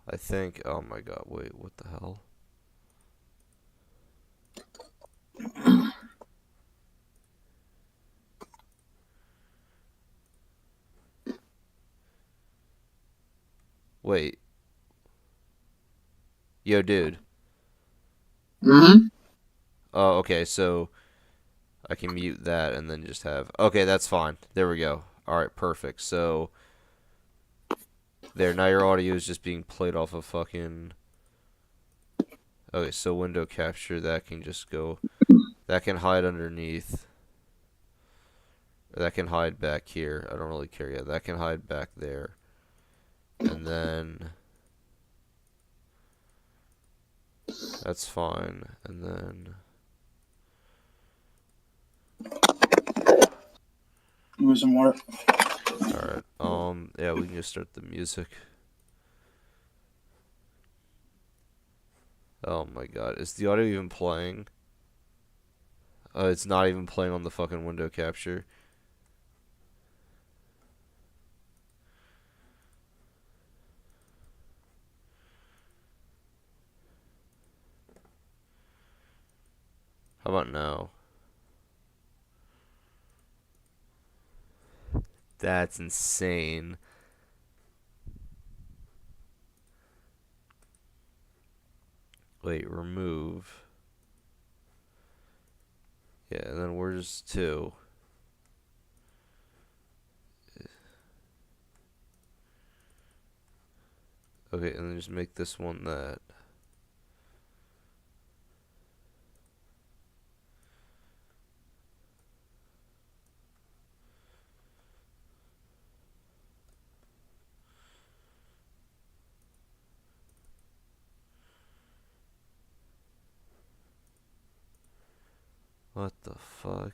I think, oh my god, wait, what the hell? Wait. Yo, dude. Mm-hmm. Oh, okay, so I can mute that and then just have... Okay, that's fine. There we go. Alright, perfect. So, there, now your audio is just being played off of fucking... Okay, so window capture, that can just go... That can hide underneath. That can hide back here. I don't really care yet. That can hide back there. And then... That's fine. And then... Give me some more. Alright, yeah, we can just start the music. Oh my god, is the audio even playing? It's not even playing on the fucking window capture. How about now? That's insane. Wait, remove. Yeah, and then where's 2? Okay, and then just make this one that. What the fuck?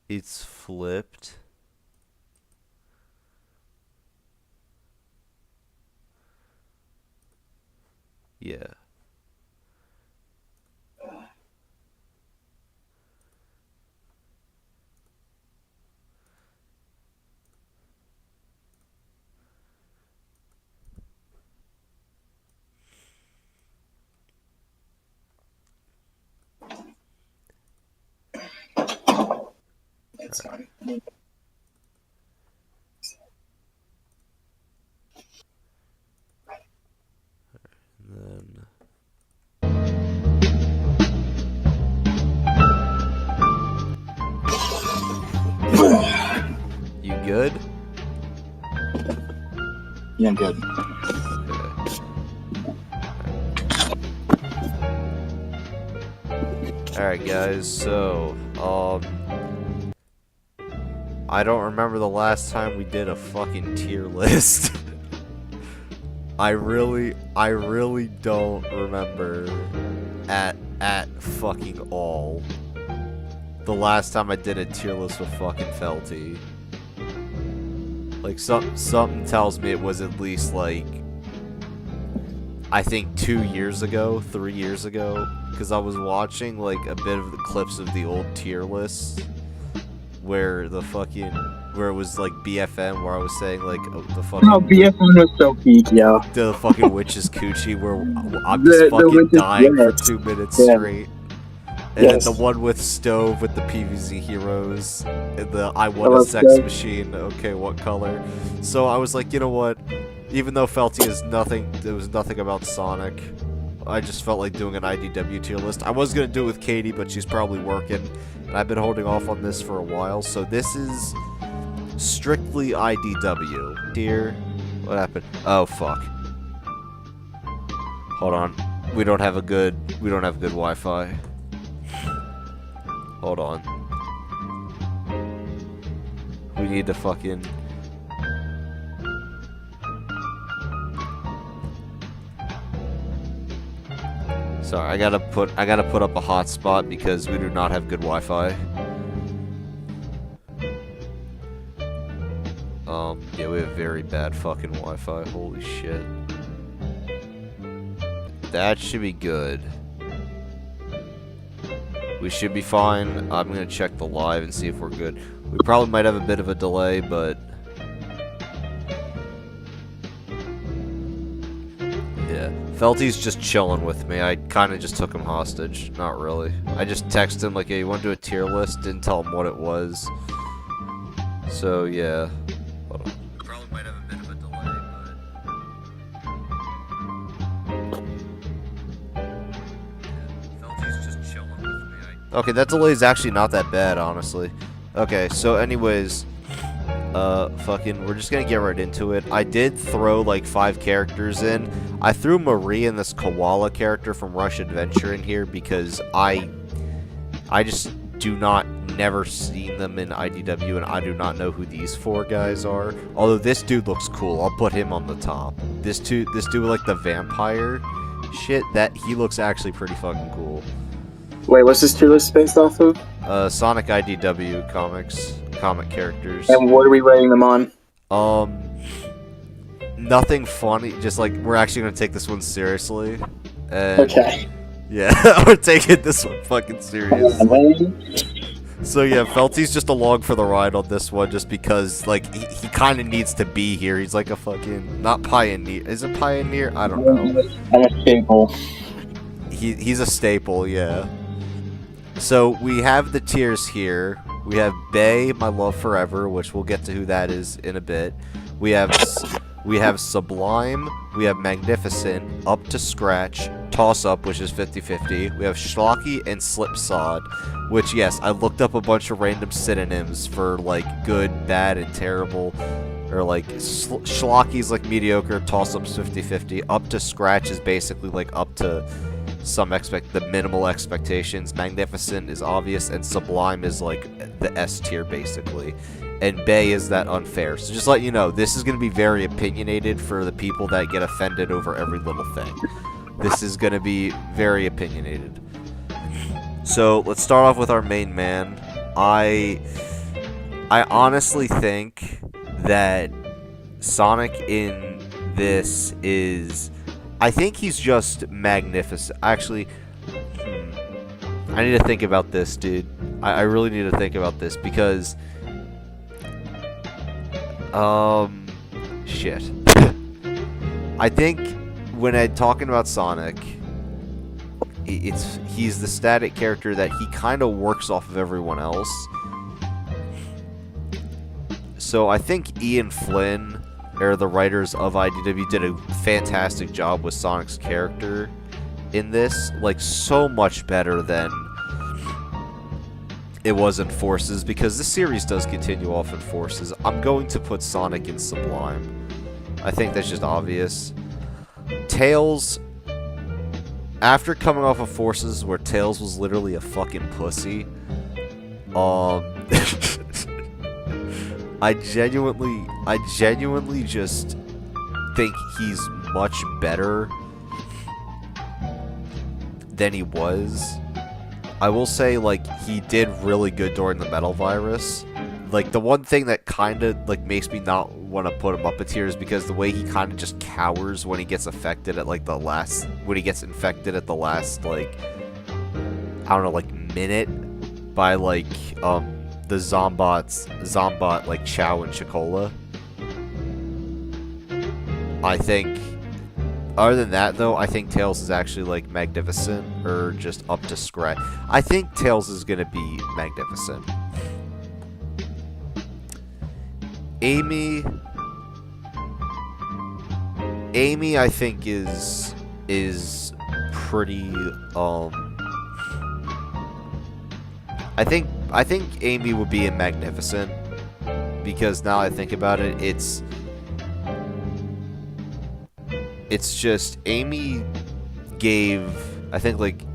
It's flipped. Yeah. It's fine. And then. You good? Yeah, I'm good. Okay. Alright, guys, so, I don't remember the last time we did a fucking tier list. I really don't remember at fucking all the last time I did a tier list with fucking Felty. Like, something tells me it was at least, like, I think 2 years ago, 3 years ago, because I was watching, like, a bit of the clips of the old tier lists where the fucking, where it was, like, BFM, where I was saying, like, the fucking... Oh, BFM was so peak, yo. The fucking witch's coochie, where I'm just fucking dying for 2 minutes straight. And then the one with Stove with the PvZ heroes, and the I want a sex machine, okay, what color? So I was like, you know what, even though Felty is nothing, there was nothing about Sonic, I just felt like doing an IDW tier list. I was gonna do it with Katie, but she's probably working, and I've been holding off on this for a while, so this is strictly IDW. Here, what happened? Oh, fuck. Hold on, we don't have good Wi-Fi. Hold on. We need to fucking... Sorry, I gotta put up a hotspot because we do not have good Wi-Fi. Yeah, we have very bad fucking Wi-Fi. Holy shit. That should be good. We should be fine. I'm gonna check the live and see if we're good. We probably might have a bit of a delay, but... Yeah. Felty's just chilling with me. I kind of just took him hostage. Not really. I just texted him like, hey, you want to do a tier list? Didn't tell him what it was. So, yeah. Hold on. Probably might have a bit of a delay, but... Yeah. Felty's just chilling with me. Okay, that delay is actually not that bad, honestly. Okay, so anyways... we're just gonna get right into it. I did throw like 5 characters in. I threw Marie and this koala character from Rush Adventure in here because I just never seen them in IDW, and I do not know who these 4 guys are. Although this dude looks cool, I'll put him on the top. This dude with like the vampire shit, he looks actually pretty fucking cool. Wait, what's this tier list based off of? Sonic IDW comic characters. And what are we rating them on? Nothing funny. Just like we're actually gonna take this one seriously. And Okay. yeah, we're taking this one fucking serious. So yeah, Felty's just along for the ride on this one, just because like he kind of needs to be here. He's like a fucking not pioneer. Is it pioneer? I don't know. I'm a staple. He's a staple, yeah. So we have the tiers here. We have Bay, My Love Forever, which we'll get to who that is in a bit. We have Sublime, we have Magnificent, Up to Scratch, Toss Up, which is 50-50. We have Schlocky and Slipsod, which, yes, I looked up a bunch of random synonyms for, like, good, bad, and terrible. Or, like, Schlocky's, like, mediocre, Toss Up's 50-50. Up to Scratch is basically, like, up to the minimal expectations. Magnificent is obvious, and Sublime is like the S tier basically, and Bay is that unfair. So just let you know, this is going to be very opinionated for the people that get offended over every little thing. This is going to be very opinionated. So let's start off with our main man. I honestly think that Sonic in this is... I think he's just magnificent. Actually, I need to think about this, dude. I really need to think about this because... shit. I think when I'm talking about Sonic, he's the static character that he kind of works off of everyone else. So I think Ian Flynn, or the writers of IDW, did a fantastic job with Sonic's character in this. Like, so much better than it was in Forces, because this series does continue off in Forces. I'm going to put Sonic in Sublime. I think that's just obvious. Tails, after coming off of Forces, where Tails was literally a fucking pussy, I genuinely just think he's much better than he was. I will say, like, he did really good during the Metal Virus. Like, the one thing that kind of, like, makes me not want to put him up a tier is because the way he kind of just cowers when he gets affected at, like, when he gets infected at the last, like, I don't know, like, minute by, like, the Zombot, like, Chow and Chicola. I think, other than that, though, I think Tails is actually, like, magnificent, or just up to scratch. I think Tails is gonna be magnificent. Amy, I think, is pretty, I think Amy would be in Magnificent, because now I think about it, it's just, Amy gave, I think, like,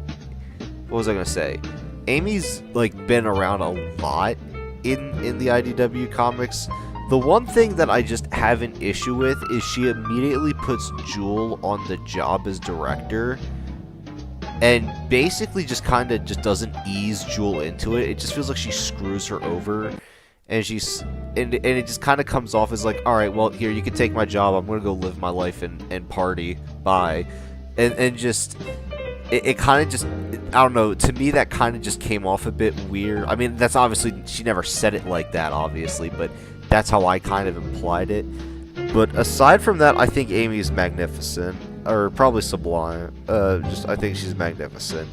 what was I gonna say? Amy's, like, been around a lot in the IDW comics. The one thing that I just have an issue with is she immediately puts Jewel on the job as director, and basically just kind of just doesn't ease Jewel into it. It just feels like she screws her over, and and it just kind of comes off as like, all right, well, here, you can take my job. I'm gonna go live my life and party. Bye. And just it kind of just, I don't know. To me, that kind of just came off a bit weird. I mean, that's obviously, she never said it like that, obviously, but that's how I kind of implied it. But aside from that, I think Amy's magnificent. or probably Sublime. I think she's magnificent.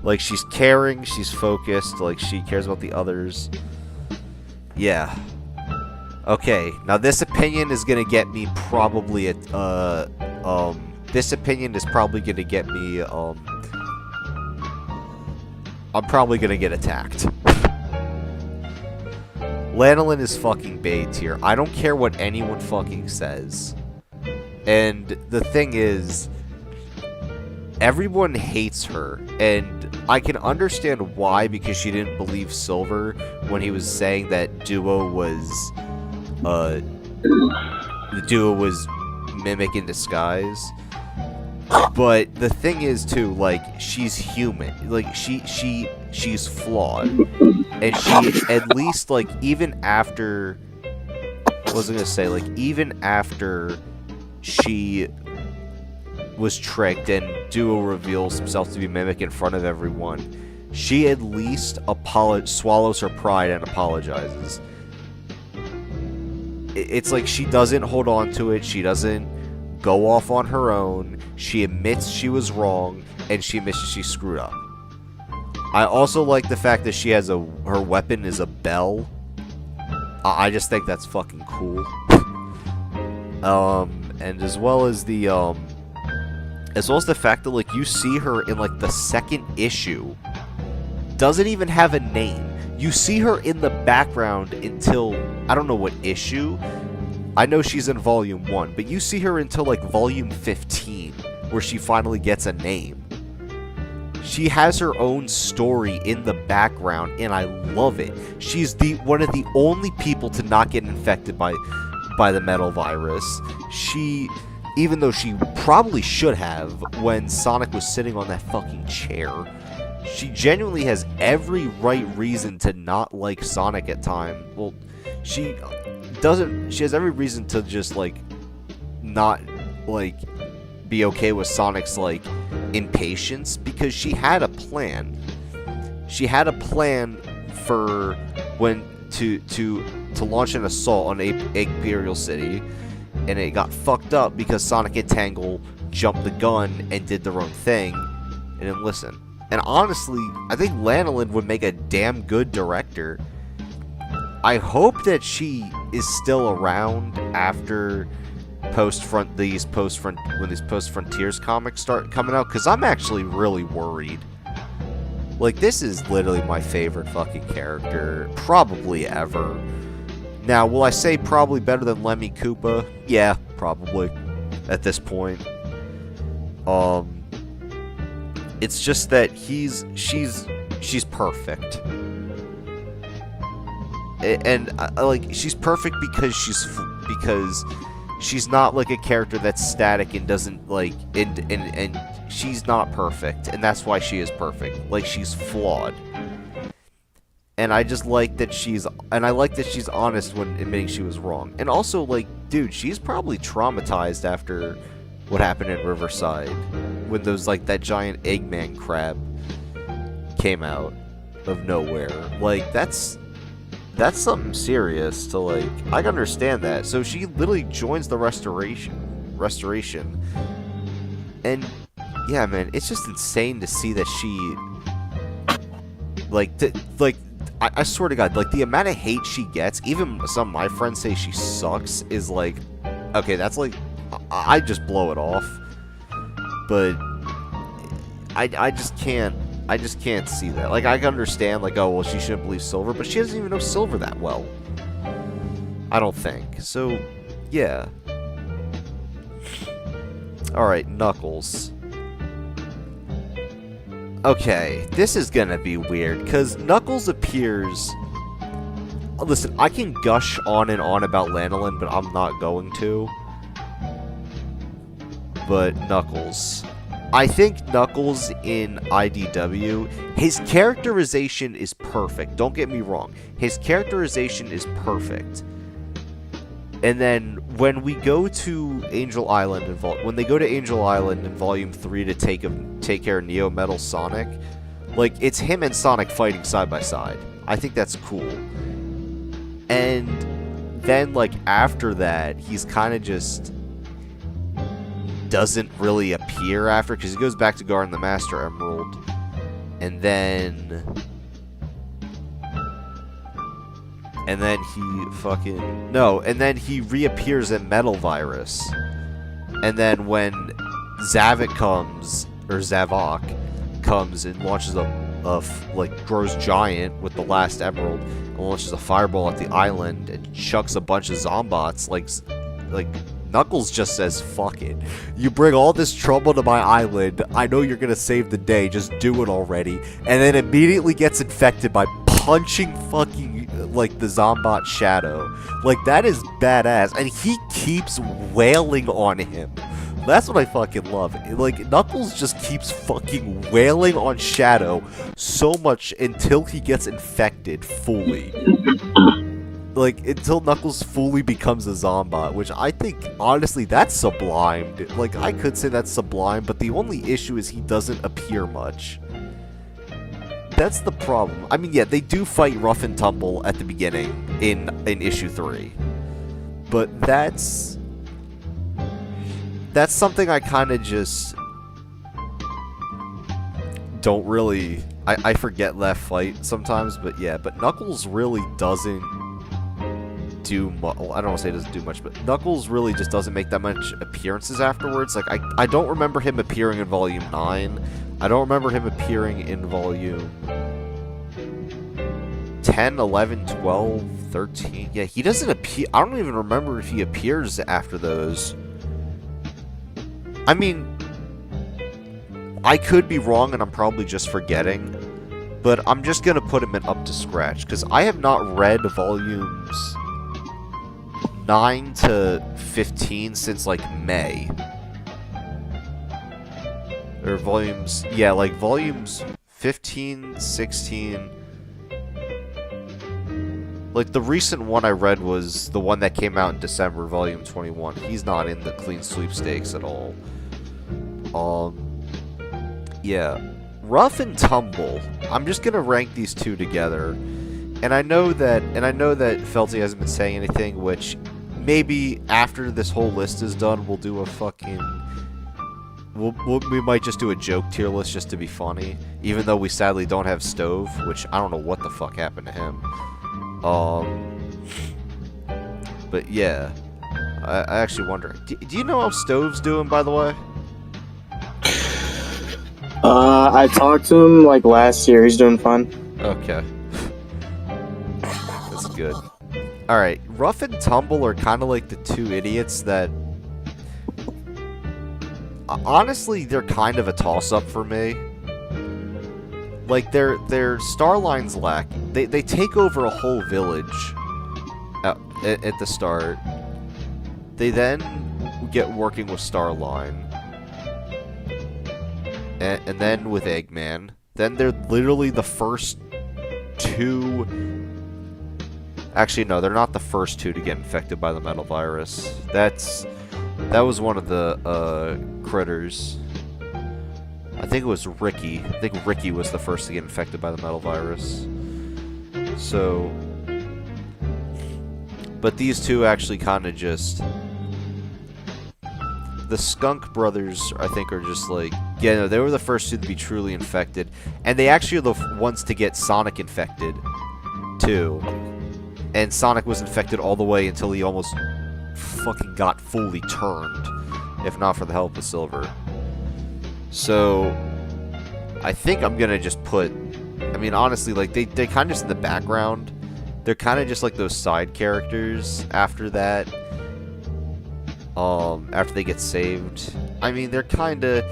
Like, she's caring, she's focused, like, she cares about the others. Yeah. Okay, now this opinion is gonna get me probably this opinion is probably gonna get me, I'm probably gonna get attacked. Lanolin is fucking bae tier. I don't care what anyone fucking says. And the thing is, everyone hates her, and I can understand why, because she didn't believe Silver when he was saying that Duo was, the Duo was Mimic in disguise. But the thing is, too, like, she's human. Like, she's flawed. And she, at least, like, even after, what was I gonna say, like, even after she was tricked and Duo reveals himself to be Mimic in front of everyone, she at least swallows her pride and apologizes. It's like she doesn't hold on to it, she doesn't go off on her own, she admits she was wrong, and she admits she screwed up. I also like the fact that she has her weapon is a bell. I just think that's fucking cool. And as well as the fact that, like, you see her in, like, the second issue, doesn't even have a name. You see her in the background until, I don't know what issue. I know she's in volume 1, but you see her until, like, volume 15, where she finally gets a name. She has her own story in the background, and I love it. She's one of the only people to not get infected by the metal virus. Even though she probably should have when Sonic was sitting on that fucking chair, she genuinely has every right reason to not like Sonic at time. Well, she has every reason to just, like, not, like, be okay with Sonic's, like, impatience, because she had a plan. She had a plan for when to launch an assault on Imperial City, and it got fucked up because Sonic and Tangle jumped the gun and did their own thing and didn't listen. And honestly, I think Lanolin would make a damn good director. I hope that she is still around after when these post-Frontiers comics start coming out, because I'm actually really worried. Like, this is literally my favorite fucking character probably ever. Now, will I say probably better than Lemmy Koopa? Yeah, probably. At this point. It's just that she's perfect. And like, she's perfect because she's not, like, a character that's static and doesn't, like, and she's not perfect, and that's why she is perfect. Like, she's flawed. And I just like that she's honest when admitting she was wrong. And also, like, dude, she's probably traumatized after what happened in Riverside, when those, like, that giant Eggman crab came out of nowhere. Like, that's something serious to, like, I can understand that. So she literally joins the restoration. And yeah, man, it's just insane to see that she, I swear to God, like, the amount of hate she gets, even some of my friends say she sucks, is like, okay, that's like, I just blow it off. But I just can't see that. Like, I can understand, like, oh, well, she shouldn't believe Silver, but she doesn't even know Silver that well. I don't think. So, yeah. Alright, Knuckles. Okay, this is gonna be weird, because Knuckles appears... Listen, I can gush on and on about Lanolin, but I'm not going to. But Knuckles... I think Knuckles in IDW, his characterization is perfect. Don't get me wrong. His characterization is perfect. And then when we go to Angel Island when they go to Angel Island in Volume 3 to take care of Neo Metal Sonic, like, it's him and Sonic fighting side by side. I think that's cool. And then, like, after that, he's kind of just... doesn't really appear after, because he goes back to guarding the Master Emerald, and then he reappears in Metal Virus, and then when Zavok comes and launches grows giant with the last emerald, and launches a fireball at the island and chucks a bunch of Zombots, like Knuckles just says, fuck it. You bring all this trouble to my island, I know you're gonna save the day, just do it already. And then immediately gets infected by punching fucking, the Zombot Shadow. Like, that is badass. And he keeps wailing on him. That's what I fucking love. Like, Knuckles just keeps fucking wailing on Shadow so much until he gets infected fully. Until Knuckles fully becomes a Zombot, which I think, honestly, that's sublime. Like, I could say that's sublime, but the only issue is he doesn't appear much. That's the problem. I mean, yeah, they do fight Rough and Tumble at the beginning in issue 3. But that's something I kind of just don't really... I forget left fight sometimes, but yeah, but Knuckles really doesn't do much. Well, I don't want to say doesn't do much, but Knuckles really just doesn't make that much appearances afterwards. Like, I don't remember him appearing in Volume 9. I don't remember him appearing in Volume 10, 11, 12, 13. Yeah, he doesn't appear. I don't even remember if he appears after those. I mean, I could be wrong and I'm probably just forgetting, but I'm just going to put him in up to scratch, because I have not read volumes 9 to 15 since, May. Or volumes, yeah, volumes 15, 16... the recent one I read was the one that came out in December, volume 21. He's not in the clean sweepstakes at all. Yeah. Rough and Tumble. I'm just gonna rank these two together. And I know that Felty hasn't been saying anything, which maybe after this whole list is done, we'll do a fucking... We might just do a joke tier list just to be funny. Even though we sadly don't have Stove, which I don't know what the fuck happened to him. But yeah. I actually wonder... Do you know how Stove's doing, by the way? I talked to him, last year. He's doing fine. Okay. That's good. Alright, Rough and Tumble are kind of like the two idiots that... Honestly, they're kind of a toss-up for me. Their star line's lacking. They take over a whole village at the start. They then get working with Starline. And then with Eggman. Then they're literally the first two... Actually, no, they're not the first two to get infected by the metal virus. That was one of the critters. I think it was Ricky. I think Ricky was the first to get infected by the metal virus. So... But these two actually kind of just... The Skunk Brothers, I think, are just yeah, no, they were the first two to be truly infected. And they actually are the ones to get Sonic infected, too. And Sonic was infected all the way until he almost fucking got fully turned, if not for the help of Silver. So, I think I'm gonna just put... I mean, honestly, they kind of just in the background. They're kind of just those side characters after that. After they get saved. I mean, they're kind of...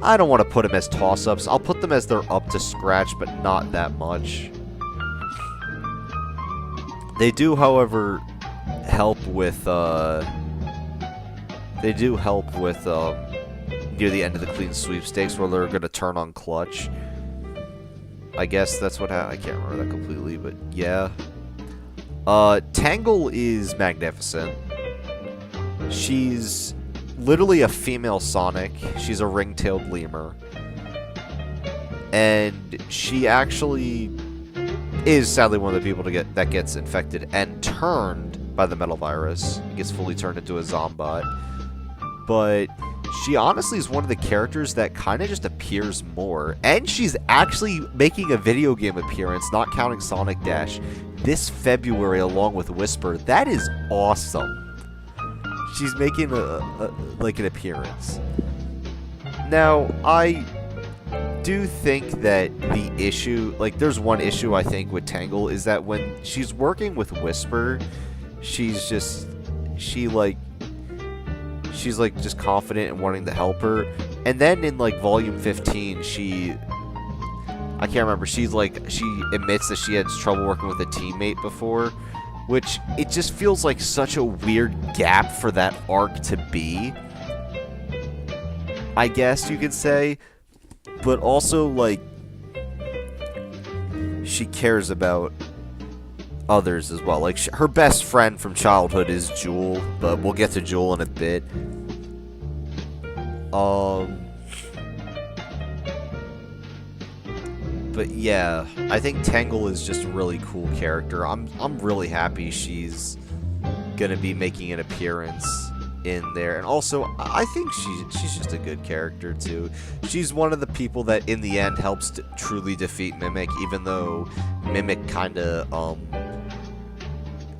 I don't want to put them as toss-ups. I'll put them as they're up to scratch, but not that much. They do, however, help with, They do help with, near the end of the clean sweepstakes, where they're gonna turn on Clutch. I guess that's what happened. I can't remember that completely, but yeah. Tangle is magnificent. She's literally a female Sonic. She's a ring-tailed lemur. And she actually is sadly one of the people that gets infected and turned by the metal virus. Gets fully turned into a Zombot. But she honestly is one of the characters that kind of just appears more. And she's actually making a video game appearance, not counting Sonic Dash, this February along with Whisper. That is awesome. She's making like an appearance. Now, I do think that the issue, like there's one issue I think with Tangle, is that when she's working with Whisper, she's like just confident and wanting to help her. And then in like volume 15, I can't remember, she admits that she had trouble working with a teammate before, which it just feels like such a weird gap for that arc to be, I guess you could say. But also, like, she cares about others as well. Like, her best friend from childhood is Jewel, but we'll get to Jewel in a bit. But yeah, I think Tangle is just a really cool character. I'm really happy she's gonna be making an appearance in there. And also, I think she's just a good character too. She's one of the people that in the end helps to truly defeat Mimic, even though Mimic kinda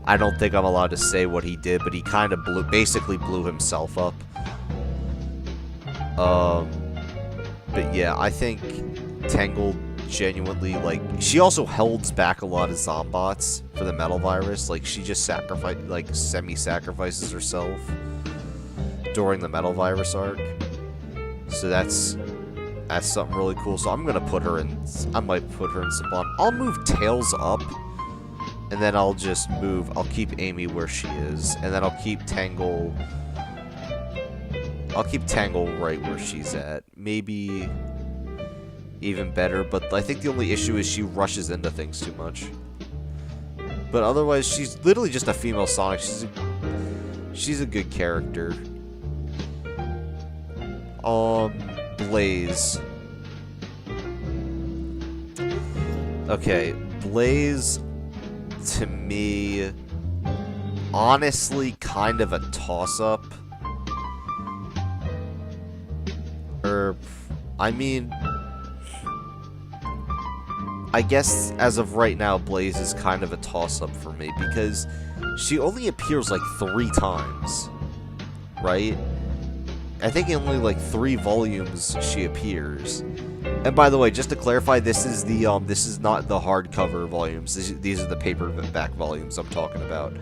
I don't think I'm allowed to say what he did, but he kind of basically blew himself up. But yeah, I think Tangle genuinely, like, she also holds back a lot of Zombots for the Metal Virus. Like, she just semi-sacrifices herself during the Metal Virus arc. So that's something really cool. So I might put her in Sublime. I'll move Tails up, and then I'll keep Amy where she is, and then I'll keep Tangle right where she's at. Maybe even better, but I think the only issue is she rushes into things too much. But otherwise, she's literally just a female Sonic. She's a good character. Blaze. Okay, Blaze, to me, honestly, kind of a toss-up. I mean, I guess as of right now, Blaze is kind of a toss-up for me, because she only appears like 3 times, right? I think in only like 3 volumes she appears. And by the way, just to clarify, this is not the hardcover volumes. These are the paperback volumes I'm talking about.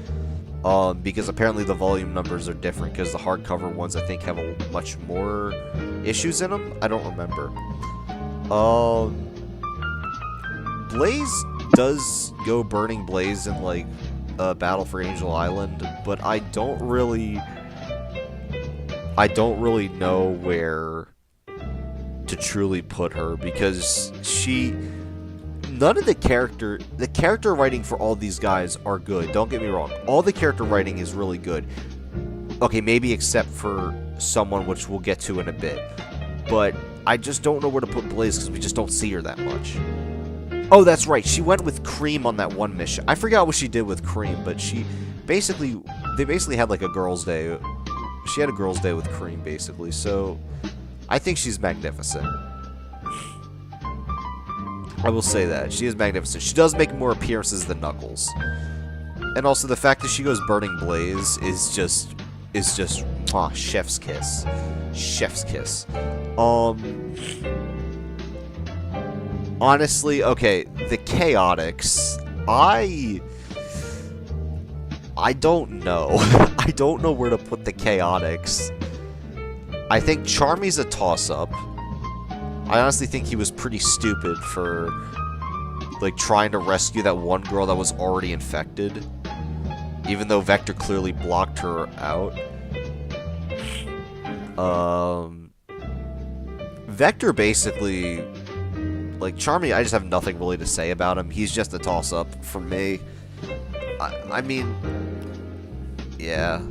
Because apparently the volume numbers are different, because the hardcover ones I think have much more issues in them. I don't remember. Blaze does go Burning Blaze in like Battle for Angel Island, but I don't really know where to truly put her, because none of the character writing for all these guys are good. Don't get me wrong. All the character writing is really good. Okay, maybe except for someone which we'll get to in a bit. But I just don't know where to put Blaze, because we just don't see her that much. Oh, that's right. She went with Cream on that one mission. I forgot what she did with Cream, but they basically had like a girls' day. She had a girls' day with Cream, basically. So I think she's magnificent. I will say that. She is magnificent. She does make more appearances than Knuckles. And also the fact that she goes Burning Blaze is just chef's kiss. Chef's kiss. Honestly, okay, the Chaotix, I don't know. I don't know where to put the Chaotix. I think Charmy's a toss-up. I honestly think he was pretty stupid for, like, trying to rescue that one girl that was already infected, even though Vector clearly blocked her out. Vector basically, like, Charmy, I just have nothing really to say about him. He's just a toss-up for me. I mean, yeah.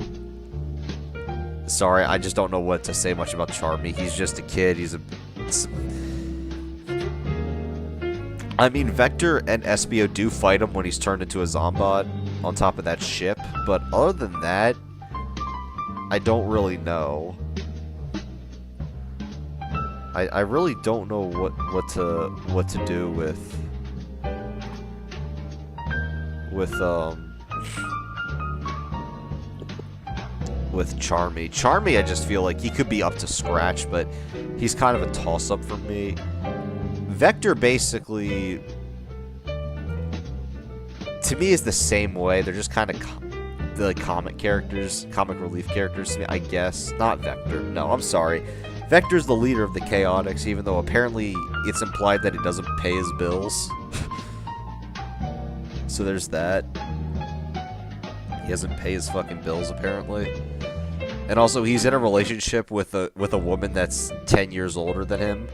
Sorry, I just don't know what to say much about Charmy. He's just a kid. I mean, Vector and Espio do fight him when he's turned into a Zombot on top of that ship, but other than that, I don't really know. I really don't know what to do with Charmy. Charmy, I just feel like he could be up to scratch, but he's kind of a toss-up for me. Vector basically, to me, is the same way. They're just kind of the comic characters, comic relief characters to me, I guess. Not Vector. No, I'm sorry. Vector's the leader of the Chaotix, even though apparently it's implied that he doesn't pay his bills. So there's that. He doesn't pay his fucking bills, apparently. And also, he's in a relationship with a woman that's 10 years older than him.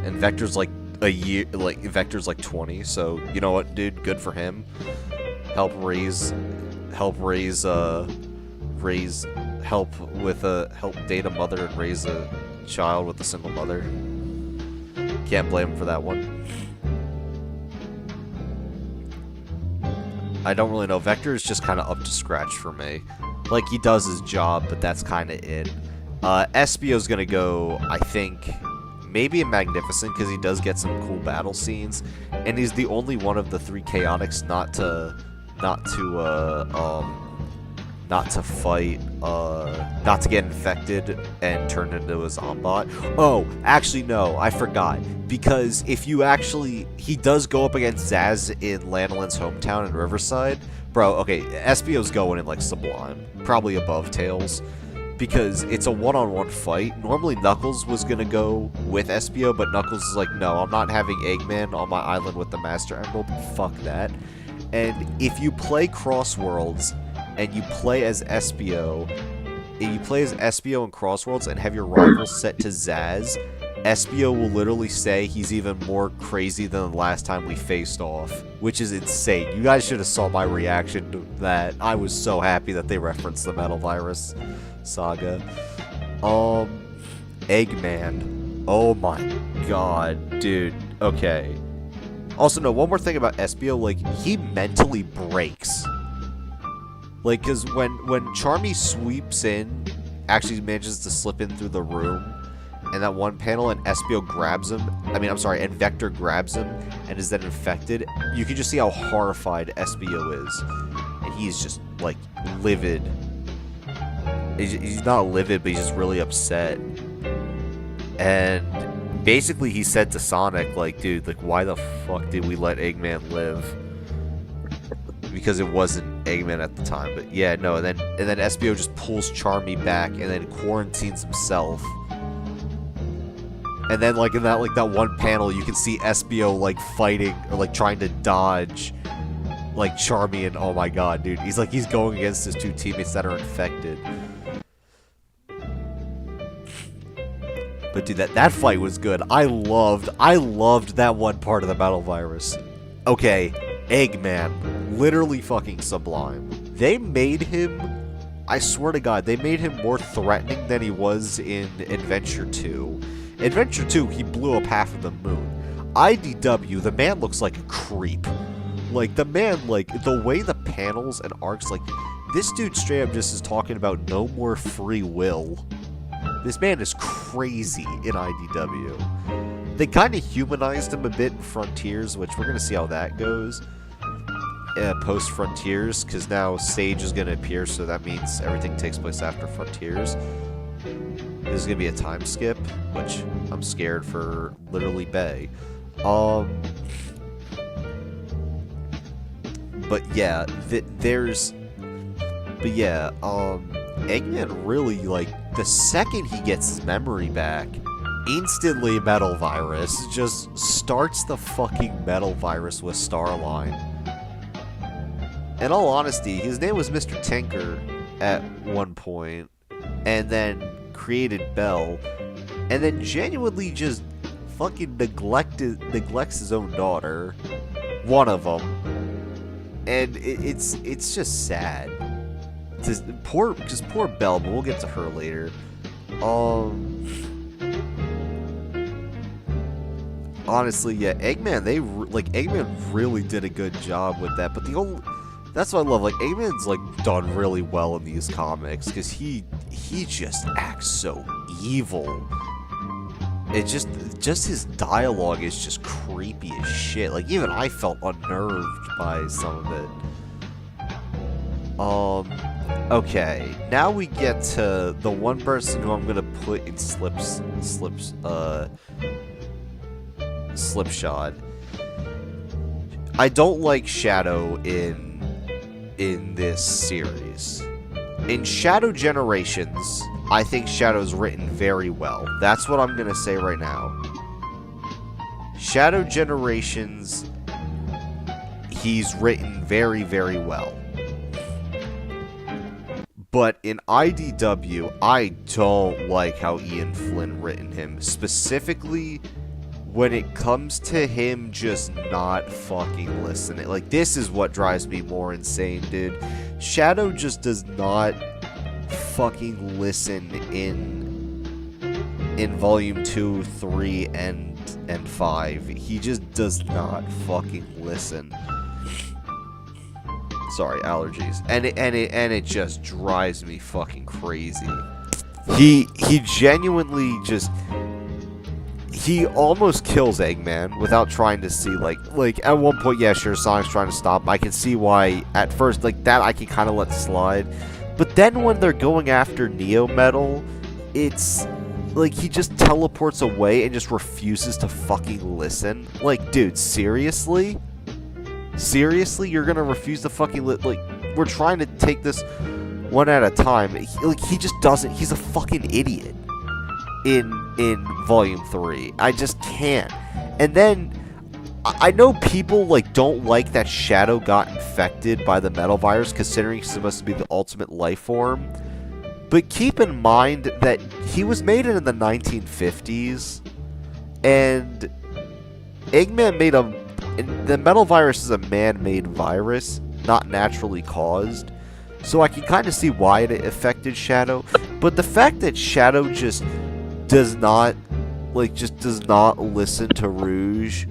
And Vector's like Vector's like 20, so you know what, dude, good for him. Help date a mother and raise a child with a single mother. Can't blame him for that one. I don't really know. Vector is just kind of up to scratch for me. Like, he does his job, but that's kind of it. Espio's gonna go, I think, maybe in Magnificent, because he does get some cool battle scenes, and he's the only one of the 3 Chaotix not to get infected and turn into a Zombot. Oh, actually, no, I forgot. Because if you actually... He does go up against Zaz in Lanolin's hometown in Riverside. Bro, okay, Espio's going in, like, Sublime. Probably above Tails. Because it's a one-on-one fight. Normally, Knuckles was gonna go with Espio, but Knuckles is like, no, I'm not having Eggman on my island with the Master Emerald. Fuck that. And if you play Cross Worlds... and you play as Espio, in Cross Worlds and have your rival set to Zaz, Espio will literally say he's even more crazy than the last time we faced off, which is insane. You guys should have saw my reaction to that. I was so happy that they referenced the Metal Virus saga. Eggman. Oh my god, dude. Okay. Also, no, one more thing about Espio, like, he mentally breaks. Like, because when Charmy sweeps in, actually manages to slip in through the room, and that one panel, and Espio grabs him, and Vector grabs him, and is then infected, you can just see how horrified Espio is. And he's just, like, livid. He's not livid, but he's just really upset. And basically he said to Sonic, like, dude, like, why the fuck did we let Eggman live? Because it wasn't Eggman at the time, but yeah, no, and then Espio just pulls Charmy back and then quarantines himself. And then, like, in that one panel, you can see Espio, like, fighting, or, like, trying to dodge, like, Charmy, and oh my god, dude, he's going against his 2 teammates that are infected. But dude, that fight was good. I loved that one part of the Metal Virus. Okay, Eggman, literally fucking sublime. They made him, I swear to god, they made him more threatening than he was in Adventure 2. Adventure 2, he blew up half of the moon. IDW, the man looks like a creep. Like, the man, like, the way the panels and arcs, like, this dude straight up just is talking about no more free will. This man is crazy in IDW. They kind of humanized him a bit in Frontiers, which we're going to see how that goes. Post-Frontiers, because now Sage is going to appear, so that means everything takes place after Frontiers. This is going to be a time skip, which I'm scared for literally Bay. But yeah, Eggman really, like, the second he gets his memory back, instantly Metal Virus just starts the fucking Metal Virus with Starline. In all honesty, his name was Mr. Tinker at one point, and then created Bell, and then genuinely just fucking neglects his own daughter, one of them, and it's just sad. Because poor Belle, but we'll get to her later. Honestly, yeah, Eggman, Eggman really did a good job with that, but that's what I love, like, Eggman's, like, done really well in these comics, because he just acts so evil. it just his dialogue is just creepy as shit. Like, even I felt unnerved by some of it. Okay, now we get to the one person who I'm gonna put in slipshod. I don't like Shadow in this series. In Shadow Generations, I think Shadow's written very well. That's what I'm gonna say right now. Shadow Generations, he's written very, very well. But in IDW, I don't like how Ian Flynn written him. Specifically, when it comes to him just not fucking listening. Like, this is what drives me more insane, dude. Shadow just does not fucking listen in Volume 2, 3, and 5. He just does not fucking listen. Sorry, allergies. And it just drives me fucking crazy. He genuinely just, he almost kills Eggman without trying to see, like at one point, yeah, sure, Sonic's trying to stop. I can see why at first, like, that I can kind of let slide. But then when they're going after Neo Metal, it's like he just teleports away and just refuses to fucking listen. Like, dude, seriously? Seriously, you're gonna refuse to fucking like, we're trying to take this one at a time. He just doesn't. He's a fucking idiot in Volume 3. I just can't. And then I know people like don't like that Shadow got infected by the metal virus, considering he's supposed to be the ultimate life form. But keep in mind that he was made in the 1950s, and Eggman made the metal virus is a man-made virus, not naturally caused. So I can kind of see why it affected Shadow. But the fact that Shadow just does not listen to Rouge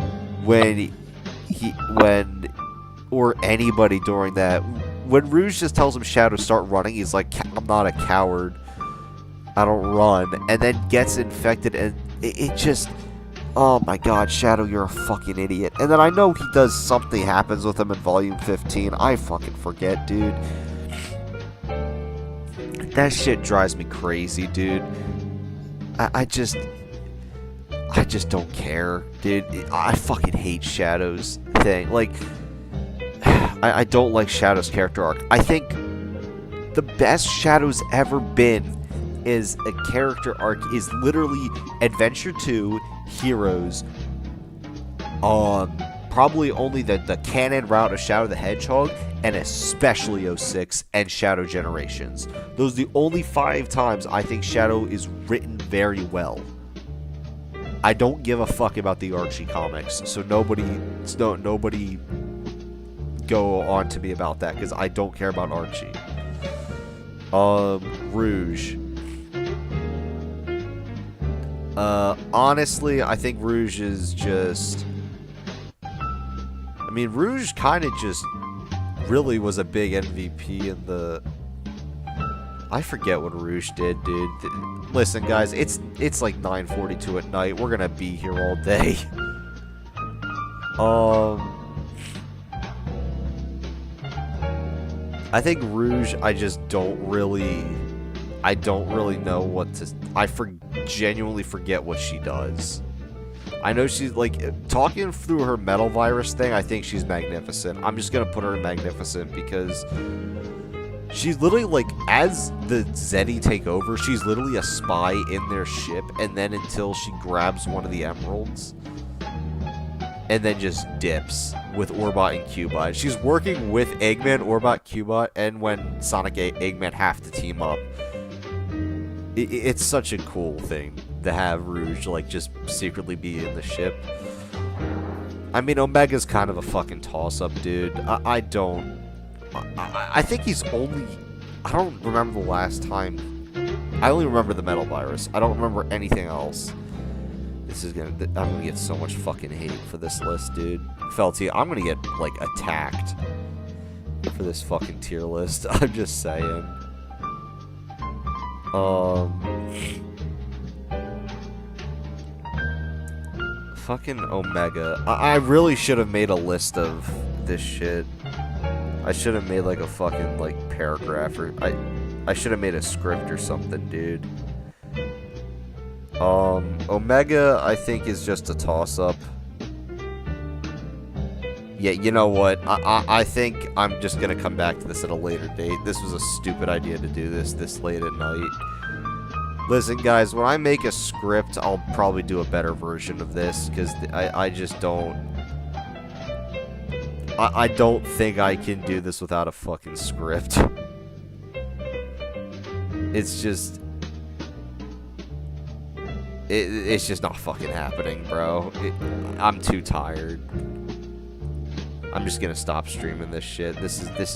or anybody during that. When Rouge just tells him, Shadow, start running, he's like, I'm not a coward, I don't run, and then gets infected, and it just, oh my god, Shadow, you're a fucking idiot. And then I know he does, something happens with him in Volume 15, I fucking forget, dude. That shit drives me crazy, dude. I just don't care, dude. I fucking hate Shadow's thing. Like, I don't like Shadow's character arc. I think the best Shadow's ever been is a character arc is literally Adventure 2, Heroes, probably only the canon route of Shadow the Hedgehog, and especially 06 and Shadow Generations. Those are the only 5 times I think Shadow is written very well. I don't give a fuck about the Archie comics, so nobody go on to me about that, because I don't care about Archie. Rouge. Honestly, I think Rouge is just, I mean, Rouge kind of just really was a big MVP in the, I forget what Rouge did, dude. Listen, guys, it's like 9:42 at night. We're gonna be here all day. I think Rouge, I don't really know what to, genuinely forget what she does. I know she's, like, talking through her metal virus thing, I think she's magnificent. I'm just gonna put her in magnificent because she's literally, like, as the Zeddy take over, she's literally a spy in their ship, and then until she grabs one of the emeralds, and then just dips with Orbot and Cubot. She's working with Eggman, Orbot, Cubot, and when Sonic Eggman have to team up. It's such a cool thing to have Rouge, like, just secretly be in the ship. I mean, Omega's kind of a fucking toss-up, dude. I think he's only, I don't remember the last time. I only remember the metal virus. I don't remember anything else. I'm gonna get so much fucking hate for this list, dude. Felty, I'm gonna get, like, attacked for this fucking tier list. I'm just saying. fucking Omega. I really should have made a list of this shit. I should have made like a fucking like paragraph, or I should have made a script or something, dude. Omega I think is just a toss-up. Yeah, you know what? I think I'm just gonna come back to this at a later date. This was a stupid idea to do this late at night. Listen, guys, when I make a script, I'll probably do a better version of this, because I just don't... I don't think I can do this without a fucking script. It's just... It's just not fucking happening, bro. I'm too tired. I'm just gonna stop streaming this shit. This